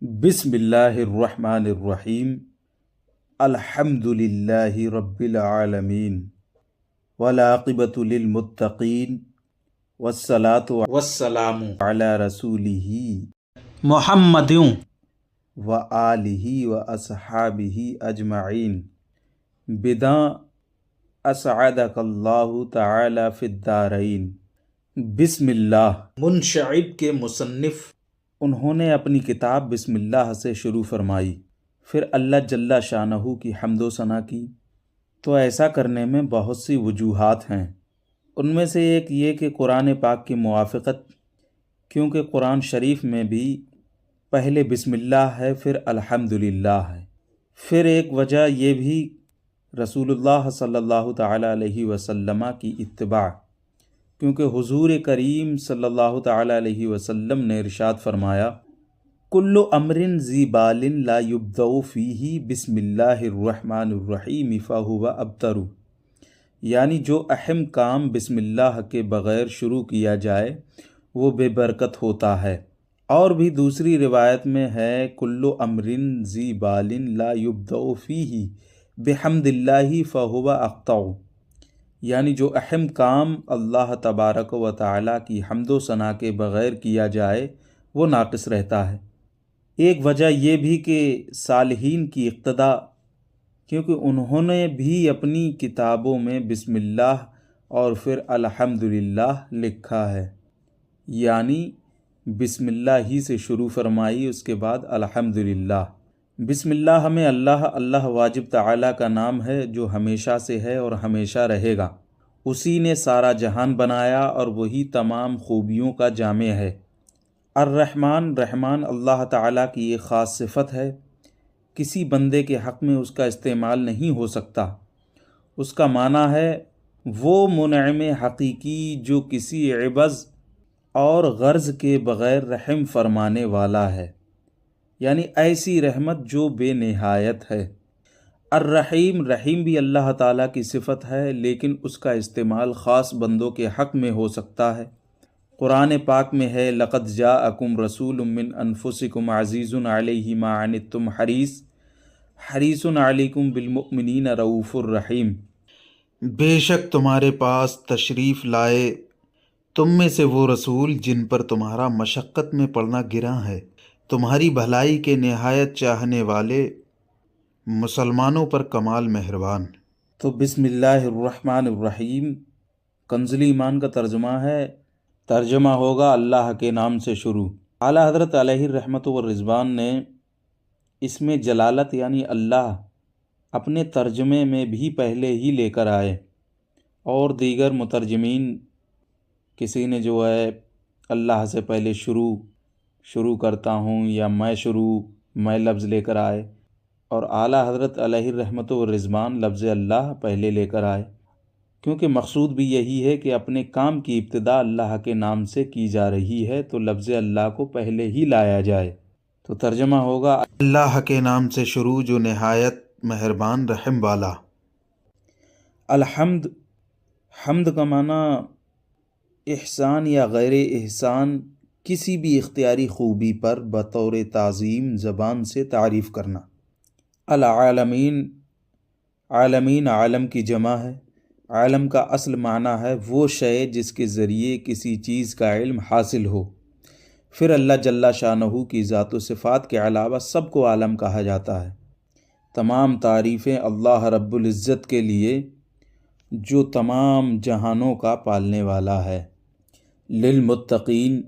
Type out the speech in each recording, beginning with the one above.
بسم اللہ الرحمن الرحیم۔ الحمد للہ رب العالمین والعاقبۃ للمتقین والصلاة والسلام علی رسولہ محمد وآلہ واصحابہ اجمعین بدعا اسعدک اللہ تعالی فی الدارین۔ بسم اللہ۔ منشعب کے مصنف انہوں نے اپنی کتاب بسم اللہ سے شروع فرمائی، پھر اللہ جل شانہ کی حمد و ثنا کی۔ تو ایسا کرنے میں بہت سی وجوہات ہیں، ان میں سے ایک یہ کہ قرآن پاک کی موافقت، کیونکہ قرآن شریف میں بھی پہلے بسم اللہ ہے پھر الحمدللہ ہے۔ پھر ایک وجہ یہ بھی رسول اللہ صلی اللہ تعالی علیہ وسلم کی اتباع، کیونکہ حضور کریم صلی اللہ تعالی علیہ وسلم نے ارشاد فرمایا، کل امر ذی بال لا یبدأ فیہ بسم اللہ الرحمن الرحیم فہو ابتر، یعنی جو اہم کام بسم اللہ کے بغیر شروع کیا جائے وہ بے برکت ہوتا ہے۔ اور بھی دوسری روایت میں ہے، کل امر ذی بال لا یبدأ فیہ بحمد اللہ فہو اقطع، یعنی جو اہم کام اللہ تبارک و تعالیٰ کی حمد و ثنا کے بغیر کیا جائے وہ ناقص رہتا ہے۔ ایک وجہ یہ بھی کہ صالحین کی اقتداء، کیونکہ انہوں نے بھی اپنی کتابوں میں بسم اللہ اور پھر الحمدللہ لکھا ہے، یعنی بسم اللہ ہی سے شروع فرمائی، اس کے بعد الحمدللہ۔ بسم اللہ ہمیں اللہ واجب تعالیٰ کا نام ہے جو ہمیشہ سے ہے اور ہمیشہ رہے گا۔ اسی نے سارا جہان بنایا اور وہی تمام خوبیوں کا جامع ہے۔ الرحمن، رحمان اللہ تعالیٰ کی ایک خاص صفت ہے، کسی بندے کے حق میں اس کا استعمال نہیں ہو سکتا۔ اس کا معنی ہے وہ منعم حقیقی جو کسی عوض اور غرض کے بغیر رحم فرمانے والا ہے، یعنی ایسی رحمت جو بے نہایت ہے۔ الرحیم، رحیم بھی اللہ تعالیٰ کی صفت ہے، لیکن اس کا استعمال خاص بندوں کے حق میں ہو سکتا ہے۔ قرآن پاک میں ہے، لقد جاءکم رسول من انفسکم عزیز علیہ ما عنتم حریص علیکم بالمؤمنین رؤوف الرحیم۔ بے شک تمہارے پاس تشریف لائے تم میں سے وہ رسول جن پر تمہارا مشقت میں پڑنا گراں ہے، تمہاری بھلائی کے نہایت چاہنے والے، مسلمانوں پر کمال مہربان۔ تو بسم اللہ الرحمن الرحیم کنز ایمان کا ترجمہ ہوگا اللہ کے نام سے شروع۔ اعلیٰ حضرت علیہ الرحمت والرضوان نے اس میں جلالت یعنی اللہ اپنے ترجمے میں بھی پہلے ہی لے کر آئے، اور دیگر مترجمین کسی نے جو ہے اللہ سے پہلے شروع کرتا ہوں یا میں لفظ لے کر آئے، اور اعلیٰ حضرت علیہ الرحمت والرضوان لفظ اللہ پہلے لے کر آئے، کیونکہ مقصود بھی یہی ہے کہ اپنے کام کی ابتدا اللہ کے نام سے کی جا رہی ہے تو لفظ اللہ کو پہلے ہی لایا جائے۔ تو ترجمہ ہوگا اللہ کے نام سے شروع جو نہایت مہربان رحم والا۔ الحمد، حمد کا معنی احسان یا غیر احسان کسی بھی اختیاری خوبی پر بطور تعظیم زبان سے تعریف کرنا۔ العالمین، عالمین عالم کی جمع ہے۔ عالم کا اصل معنی ہے وہ شے جس کے ذریعے کسی چیز کا علم حاصل ہو۔ پھر اللہ جل شانہ کی ذات و صفات کے علاوہ سب کو عالم کہا جاتا ہے۔ تمام تعریفیں اللہ رب العزت کے لیے جو تمام جہانوں کا پالنے والا ہے۔ للمتقین،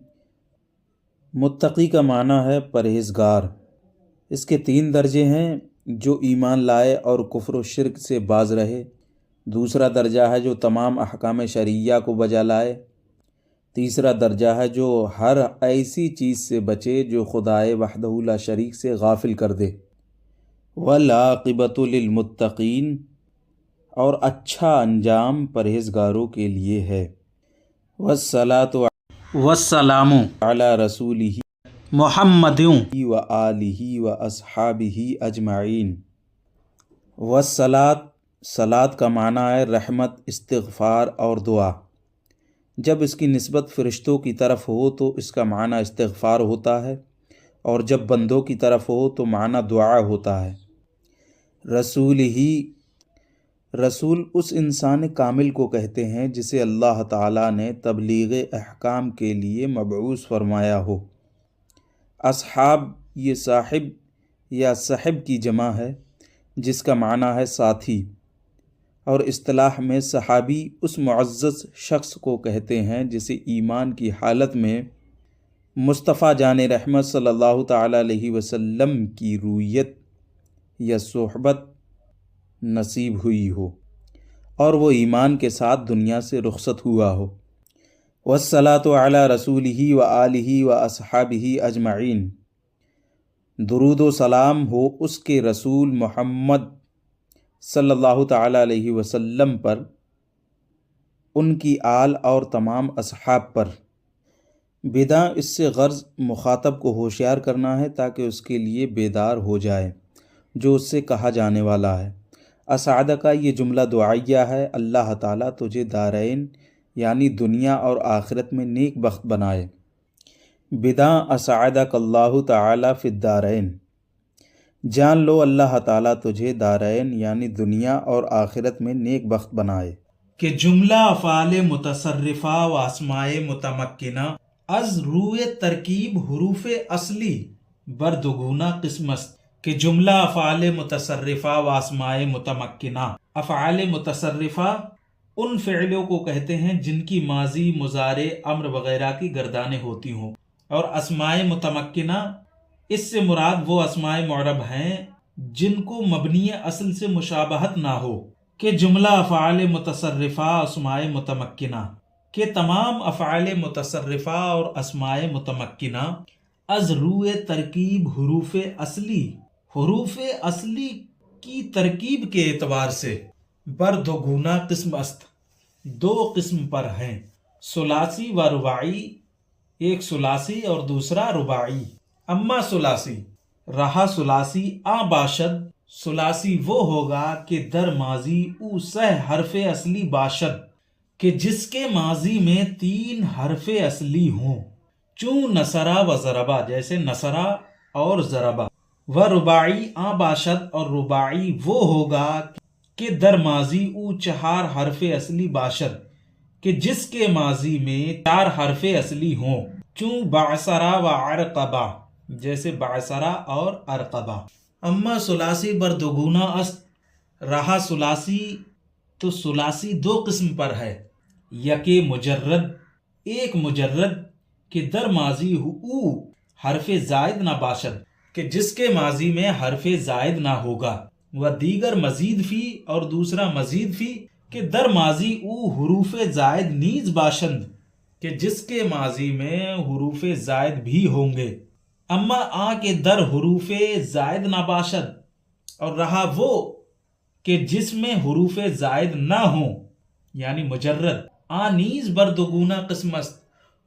متقی کا معنی ہے پرہیزگار۔ اس کے 3 درجے ہیں، جو ایمان لائے اور کفر و شرک سے باز رہے۔ دوسرا درجہ ہے جو تمام احکام شرعیہ کو بجا لائے۔ تیسرا درجہ ہے جو ہر ایسی چیز سے بچے جو خدائے وحدہ لا شریک سے غافل کر دے۔ والعاقبۃ للمتقین، اور اچھا انجام پرہیزگاروں کے لیے ہے۔ والسلام علی رسولہ محمد وآلہ واصحابہ اجمعین۔ صلاۃ کا معنی ہے رحمت، استغفار اور دعا۔ جب اس کی نسبت فرشتوں کی طرف ہو تو اس کا معنی استغفار ہوتا ہے، اور جب بندوں کی طرف ہو تو معنی دعا ہوتا ہے۔ رسول اس انسان کامل کو کہتے ہیں جسے اللہ تعالیٰ نے تبلیغ احکام کے لیے مبعوث فرمایا ہو۔ اصحاب یہ صاحب یا صحب کی جمع ہے جس کا معنی ہے ساتھی، اور اصطلاح میں صحابی اس معزز شخص کو کہتے ہیں جسے ایمان کی حالت میں مصطفیٰ جان رحمت صلی اللہ تعالیٰ علیہ وسلم کی رویت یا صحبت نصیب ہوئی ہو اور وہ ایمان کے ساتھ دنیا سے رخصت ہوا ہو۔ والصلاۃ علی رسولہ وآلہ واصحابہ اجمعین، درود و سلام ہو اس کے رسول محمد صلی اللہ تعالیٰ علیہ وسلم پر، ان کی آل اور تمام اصحاب پر۔ بدع اس سے غرض مخاطب کو ہوشیار کرنا ہے تاکہ اس کے لیے بیدار ہو جائے جو اس سے کہا جانے والا ہے۔ اسعد کا یہ جملہ دعائیہ ہے، اللہ تعالیٰ تجھے دارین یعنی دنیا اور آخرت میں نیک بخت بنائے۔ بدع اسعدک اللہ تعالیٰ فی الدارین، جان لو اللہ تعالیٰ تجھے دارین یعنی دنیا اور آخرت میں نیک بخت بنائے۔ کہ جملہ افعال متصرفہ و اسماء متمکنہ از روئے ترکیب حروف اصلی بر دگنا قسم است۔ کہ جملہ افعال متصرفہ و اسماء متمکنہ، افعال متصرفہ ان فعلوں کو کہتے ہیں جن کی ماضی، مضارع، امر وغیرہ کی گردانیں ہوتی ہوں، اور اسماء متمکنہ اس سے مراد وہ اسماء معرب ہیں جن کو مبنی اصل سے مشابہت نہ ہو۔ کہ جملہ افعال متصرفہ اسماء متمکنہ، کہ تمام افعال متصرفہ اور اسماء متمکنہ از روئے ترکیب حروف اصلی کی ترکیب کے اعتبار سے بر دو گنا قسم است، دو قسم پر ہیں، ثلاثی و رباعی، ایک ثلاثی اور دوسرا رباعی۔ اما ثلاثی رہا ثلاثی آ باشد، ثلاثی وہ ہوگا کہ در ماضی او سہ حرف اصلی باشد، کہ جس کے ماضی میں 3 حرف اصلی ہوں، چون نصرہ و ضربہ، جیسے نصرہ اور ضربہ۔ و رباعی آ باشد، اور رباعی وہ ہوگا کہ در ماضی او 4 حرف اصلی باشد، کہ جس کے ماضی میں 4 حرف اصلی ہوں، چون بعثرہ و عرقبہ، جیسے بعثرہ اور عرقبہ۔ اما ثلاثی بر دگنا است، رہا ثلاثی تو ثلاثی 2 قسم پر ہے، یکے مجرد، ایک مجرد کہ در ماضی او حرف زائد نہ باشد، کہ جس کے ماضی میں حرف زائد نہ ہوگا، و دیگر مزید فی، اور دوسرا مزید فی کہ در ماضی او حروف زائد نیز باشند، کہ جس کے ماضی میں حروف زائد بھی ہوں گے۔ اما آ کے در حروف زائد نہ باشد، اور رہا وہ کہ جس میں حروف زائد نہ ہوں یعنی مجرد، آ نیز بر دگنا قسم است،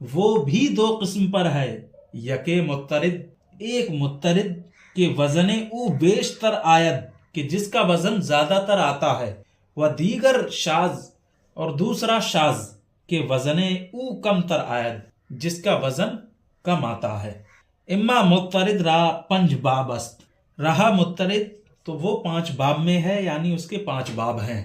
وہ بھی 2 قسم پر ہے، یکے مضطرد، ایک مضطرد کہ وزن او بیشتر آید، کہ جس کا وزن زیادہ تر آتا ہے، و دیگر شاذ، اور دوسرا شاذ کہ وزن او کم تر آید، جس کا وزن کم آتا ہے۔ اما مضطرد را 5 باب است، رہا مضطرد تو وہ 5 باب میں ہے، یعنی اس کے 5 باب ہیں۔